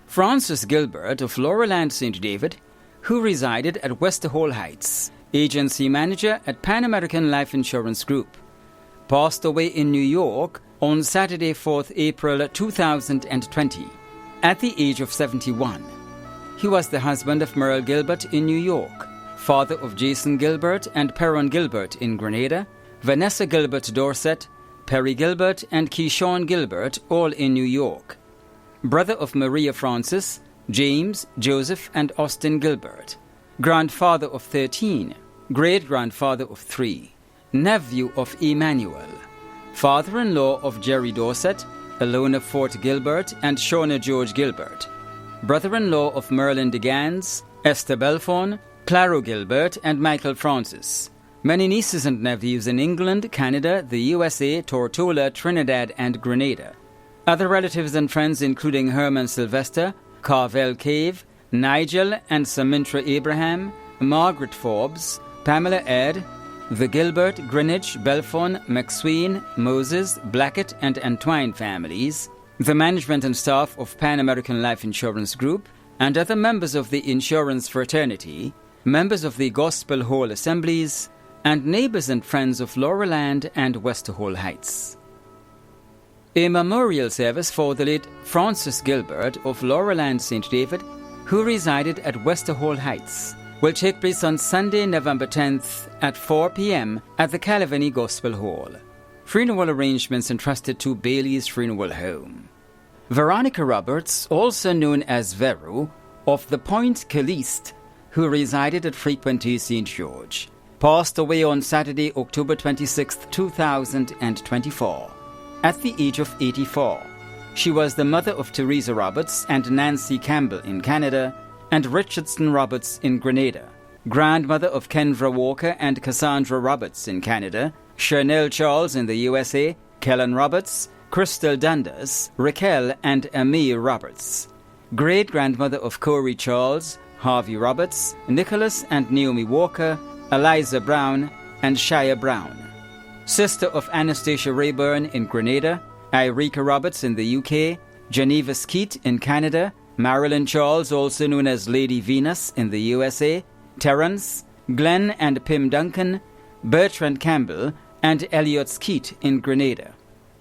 Frances Gilbert of Laurelland St. David, who resided at Westerhall Heights, agency manager at Pan American Life Insurance Group, passed away in New York on Saturday, 4th April 2020, at the age of 71. He was the husband of Merle Gilbert in New York, father of Jason Gilbert and Perron Gilbert in Grenada, Vanessa Gilbert Dorset, Perry Gilbert and Keyshawn Gilbert, all in New York. Brother of Maria Francis, James, Joseph and Austin Gilbert. Grandfather of 13, great-grandfather of 3, nephew of Emmanuel. Father-in-law of Jerry Dorset, Alona Fort Gilbert and Shauna George Gilbert. Brother-in-law of Merlin DeGans, Esther Belfon, Claro Gilbert and Michael Francis. Many nieces and nephews in England, Canada, the USA, Tortola, Trinidad and Grenada. Other relatives and friends including Herman Sylvester, Carvel Cave, Nigel and Samintra Abraham, Margaret Forbes, Pamela Ed, the Gilbert, Greenwich, Belfon, McSween, Moses, Blackett and Entwine families, the management and staff of Pan American Life Insurance Group, and other members of the insurance fraternity, members of the Gospel Hall Assemblies, and neighbors and friends of Laurelland and Westerhall Heights. A memorial service for the late Frances Gilbert of Laurelland St. David, who resided at Westerhall Heights, will take place on Sunday, November 10th at 4 p.m. at the Calavani Gospel Hall. Funeral arrangements entrusted to Bailey's Funeral Home. Veronica Roberts, also known as Vero, of the Point Caliste, who resided at Frequenty St. George, passed away on Saturday, October 26, 2024, at the age of 84. She was the mother of Teresa Roberts and Nancy Campbell in Canada and Richardson Roberts in Grenada, grandmother of Kendra Walker and Cassandra Roberts in Canada, Chanel Charles in the USA, Kellen Roberts, Crystal Dundas, Raquel and Amir Roberts, great-grandmother of Corey Charles, Harvey Roberts, Nicholas and Naomi Walker, Eliza Brown, and Shia Brown. Sister of Anastasia Rayburn in Grenada, Irika Roberts in the UK, Geneva Skeet in Canada, Marilyn Charles, also known as Lady Venus in the USA, Terence, Glenn and Pim Duncan, Bertrand Campbell, and Elliot Skeet in Grenada.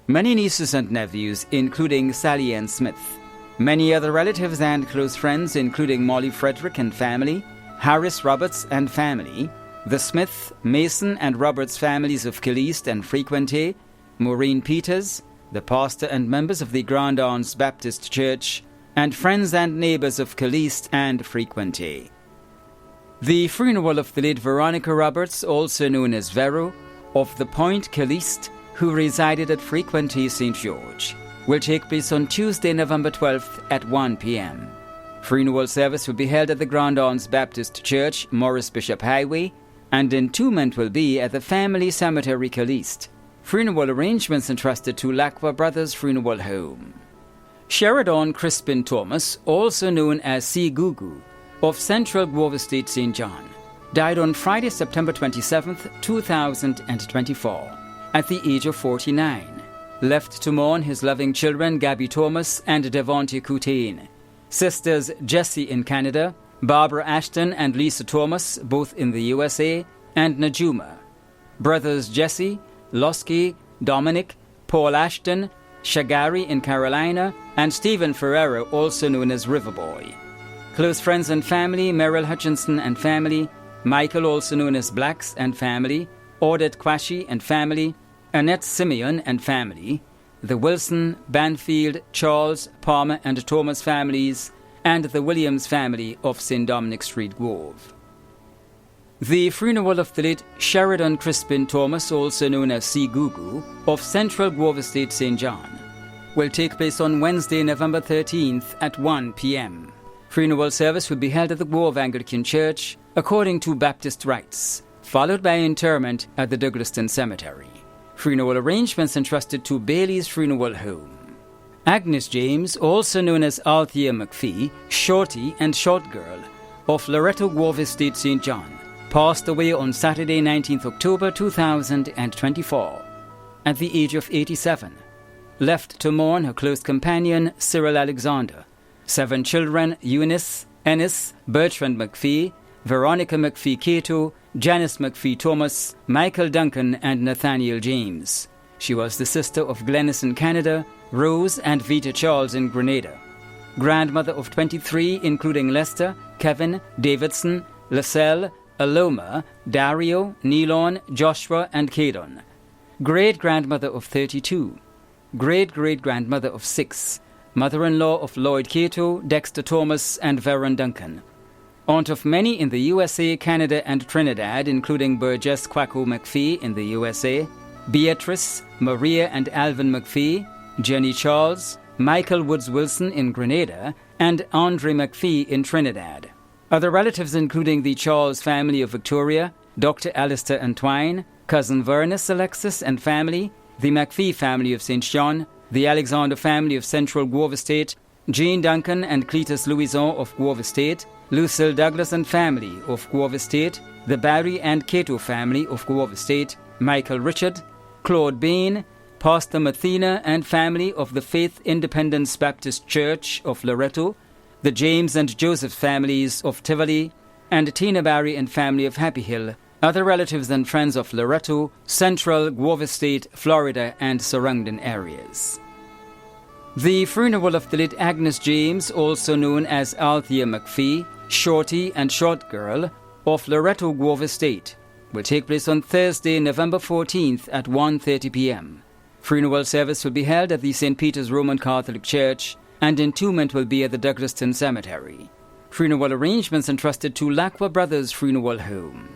Many nieces and nephews, including Sally Ann Smith. Many other relatives and close friends, including Molly Frederick and family, Harris Roberts and family, the Smith, Mason and Roberts families of Caliste and Frequenty, Maureen Peters, the pastor and members of the Grand Anse Baptist Church, and friends and neighbors of Caliste and Frequenty. The funeral of the late Veronica Roberts, also known as Vero, of the Point Caliste, who resided at Frequenty St. George, will take place on Tuesday, November 12th at 1 p.m. Funeral service will be held at the Grand Anse Baptist Church, Morris Bishop Highway, and entombment will be at the Family Cemetery Caliste. Funeral arrangements entrusted to Lacqua Brothers Funeral Home. Sheridan Crispin Thomas, also known as C. Gugu, of Central Grove Estate, St. John, died on Friday, September 27th, 2024, at the age of 49. Left to mourn his loving children Gabby Thomas and Devontae Coutain, sisters Jessie in Canada, Barbara Ashton and Lisa Thomas, both in the USA, and Najuma. Brothers Jesse, Losky, Dominic, Paul Ashton, Shagari in Carolina, and Stephen Ferrero, also known as Riverboy. Close friends and family, Merrill Hutchinson and family, Michael, also known as Blacks and family, Odette Quashi and family, Annette Simeon and family, the Wilson, Banfield, Charles, Palmer and Thomas families, and the Williams family of St. Dominic Street, Grove. The funeral of the late Sheridan Crispin Thomas, also known as C. Gugu, of Central Grove Estate, St. John, will take place on Wednesday, November 13th at 1 p.m. Funeral service will be held at the Grove Anglican Church, according to Baptist rites, followed by interment at the Douglaston Cemetery. Funeral arrangements entrusted to Bailey's Funeral Home. Agnes James, also known as Althea McPhee, Shorty and Short Girl, of Loretto Grove Estate, St. John, passed away on Saturday, 19th October 2024, at the age of 87. Left to mourn her close companion, Cyril Alexander, 7 children: Eunice, Ennis, Bertrand McPhee, Veronica McPhee Cato, Janice McPhee Thomas, Michael Duncan, and Nathaniel James. She was the sister of Glennis in Canada, Rose and Vita Charles in Grenada. Grandmother of 23, including Lester, Kevin, Davidson, Lascelles, Aloma, Dario, Nelon, Joshua, and Cadon. Great-grandmother of 32. Great-great-grandmother of 6. Mother-in-law of Lloyd Cato, Dexter Thomas, and Veron Duncan. Aunt of many in the USA, Canada, and Trinidad, including Burgess Quacko McPhee in the USA, Beatrice, Maria and Alvin McPhee, Jenny Charles, Michael Woods Wilson in Grenada, and Andre McPhee in Trinidad. Other relatives including the Charles family of Victoria, Dr. Alistair Antwine, cousin Vernus Alexis and family, the McPhee family of St. John, the Alexander family of Central Guava State, Jean Duncan and Cletus Louison of Guava State, Lucille Douglas and family of Guava State, the Barry and Cato family of Guava State, Michael Richard, Claude Bain, Pastor Mathena and family of the Faith Independence Baptist Church of Loretto, the James and Joseph families of Tivoli, and Tina Barry and family of Happy Hill, other relatives and friends of Loretto, Central, Guava State, Florida, and surrounding areas. The funeral of the late Agnes James, also known as Althea McPhee, Shorty and Short Girl, of Loretto, Guava State, will take place on Thursday, November 14th at 1:30 p.m. Funeral service will be held at the St. Peter's Roman Catholic Church, and entombment will be at the Douglaston Cemetery. Funeral arrangements entrusted to Lacqua Brothers Funeral Home.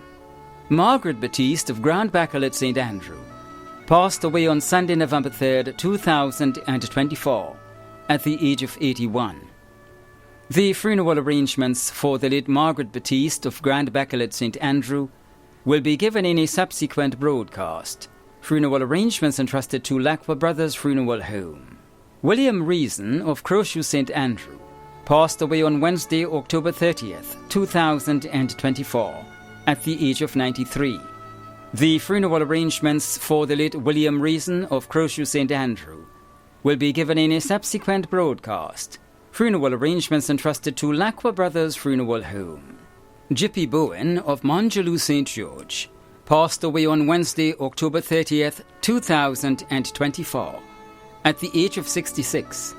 Margaret Batiste of Grand Bacolet St. Andrew passed away on Sunday, November 3rd, 2024, at the age of 81. The funeral arrangements for the late Margaret Batiste of Grand Bacolet St. Andrew will be given in a subsequent broadcast. Funeral arrangements entrusted to Lacqua Brothers Funeral Home. William Reason of Crowshoe St. Andrew passed away on Wednesday, October 30th, 2024, at the age of 93. The funeral arrangements for the late William Reason of Crowshoe St. Andrew will be given in a subsequent broadcast. Funeral arrangements entrusted to Lacqua Brothers Funeral Home. Jippy Bowen of Monjaloo St. George passed away on Wednesday, October 30th, 2024, at the age of 66.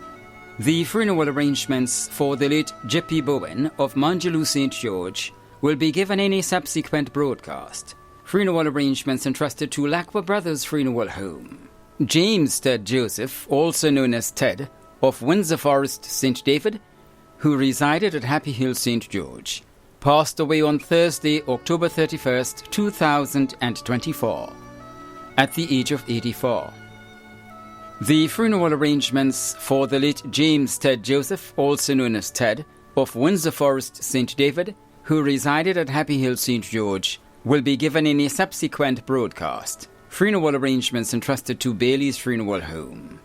The funeral arrangements for the late Jippy Bowen of Monjaloo St. George will be given in a subsequent broadcast. Funeral arrangements entrusted to Lacqua Brothers Funeral Home. James Ted Joseph, also known as Ted, of Windsor Forest, St. David, who resided at Happy Hill, St. George, passed away on Thursday, October 31st, 2024, at the age of 84. The funeral arrangements for the late James Ted Joseph, also known as Ted, of Windsor Forest, St. David, who resided at Happy Hill, St. George, will be given in a subsequent broadcast. Funeral arrangements entrusted to Bailey's Funeral Home.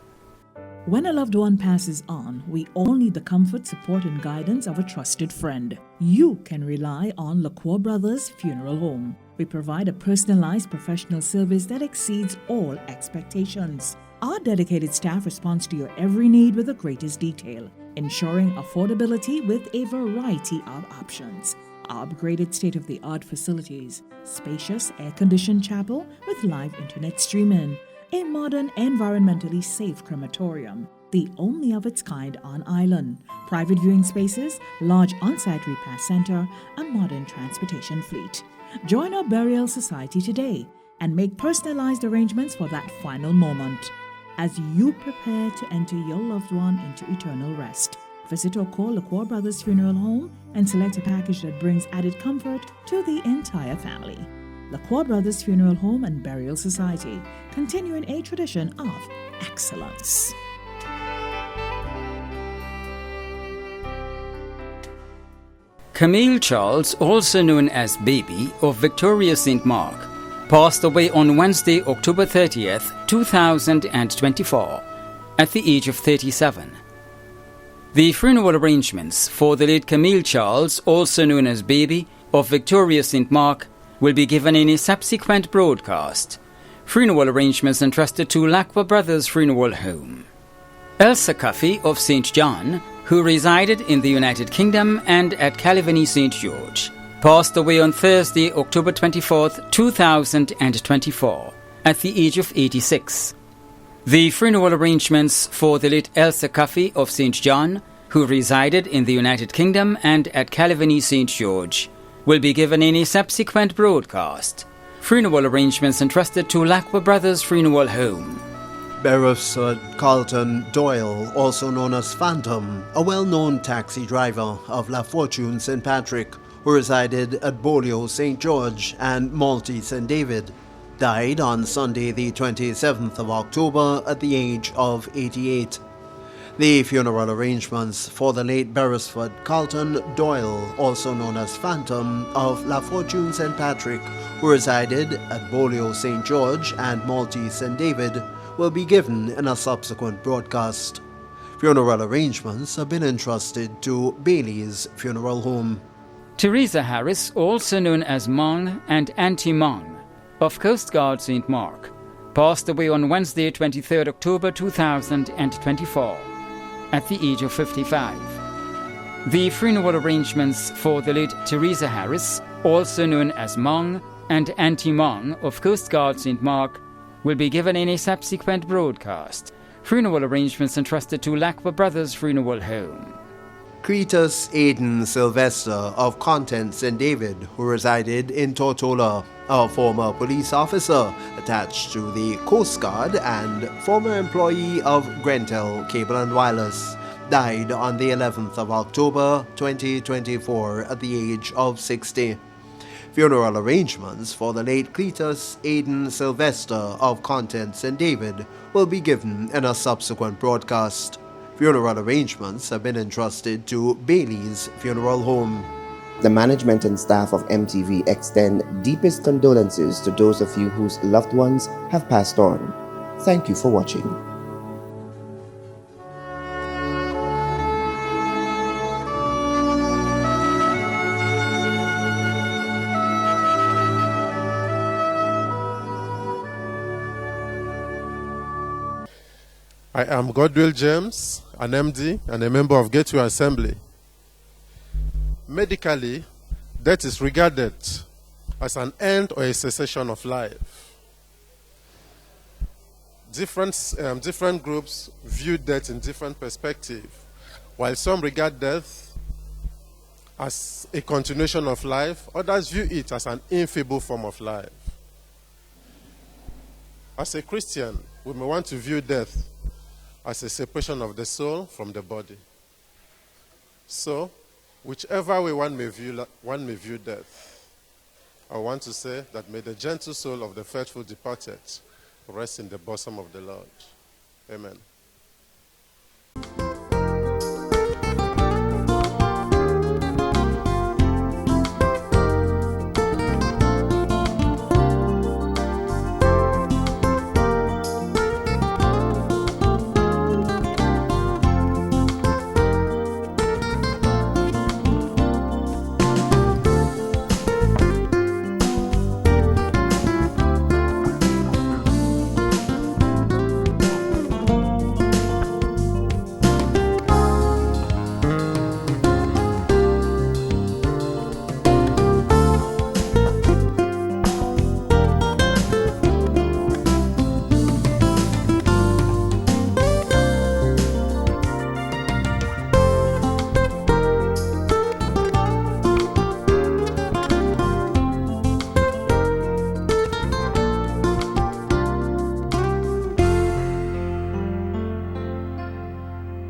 When a loved one passes on, we all need the comfort, support, and guidance of a trusted friend. You can rely on Lacqua Brothers Funeral Home. We provide a personalized professional service that exceeds all expectations. Our dedicated staff responds to your every need with the greatest detail, ensuring affordability with a variety of options. Our upgraded state-of-the-art facilities, spacious air-conditioned chapel with live internet streaming, a modern, environmentally safe crematorium, the only of its kind on island, private viewing spaces, large on-site repast center, a modern transportation fleet. Join our burial society today and make personalized arrangements for that final moment as you prepare to enter your loved one into eternal rest. Visit or call Lacqua Brothers Funeral Home and select a package that brings added comfort to the entire family. Lacqua Brothers Funeral Home and Burial Society, continuing a tradition of excellence. Camille Charles, also known as Baby, of Victoria St. Mark, passed away on Wednesday, October 30th, 2024, at the age of 37. The funeral arrangements for the late Camille Charles, also known as Baby, of Victoria St. Mark, will be given in a subsequent broadcast. Funeral arrangements entrusted to Lacqua Brothers Funeral Home. Elsa Cuffey of St. John, who resided in the United Kingdom and at Calivany St. George, passed away on Thursday, October 24th, 2024, at the age of 86. The funeral arrangements for the late Elsa Cuffey of St. John, who resided in the United Kingdom and at Calivany St. George, will be given in a subsequent broadcast. Funeral arrangements entrusted to Lackwell Brothers Funeral Home. Beresford Carlton Doyle, also known as Phantom, a well-known taxi driver of La Fortune St. Patrick, who resided at Bolio St. George and Malty St. David, died on Sunday the 27th of October at the age of 88. The funeral arrangements for the late Beresford Carlton Doyle, also known as Phantom, of La Fortune St. Patrick, who resided at Bolio St. George and Malty St. David, will be given in a subsequent broadcast. Funeral arrangements have been entrusted to Bailey's Funeral Home. Teresa Harris, also known as Mong and Auntie Mong, of Coast Guard St. Mark, passed away on Wednesday, 23rd October 2024, at the age of 55. The funeral arrangements for the late Teresa Harris, also known as Mong and Auntie Mong of Coast Guard St. Mark, will be given in a subsequent broadcast. Funeral arrangements entrusted to Lackwell Brothers Funeral Home. Cletus Aidan Sylvester of Content St. David, who resided in Tortola, a former police officer attached to the Coast Guard and former employee of Grentel Cable and Wireless, died on the 11th of October 2024 at the age of 60. Funeral arrangements for the late Cletus Aidan Sylvester of Content St. David will be given in a subsequent broadcast. Funeral arrangements have been entrusted to Bailey's Funeral Home. The management and staff of MTV extend deepest condolences to those of you whose loved ones have passed on. Thank you for watching. I am Godwill James, an MD and a member of Gateway Assembly. Medically, death is regarded as an end or a cessation of life. Different groups view death in different perspectives. While some regard death as a continuation of life, others view it as an infeeble form of life. As a Christian, we may want to view death as a separation of the soul from the body. So, whichever way one may view death, I want to say that may the gentle soul of the faithful departed rest in the bosom of the Lord. Amen.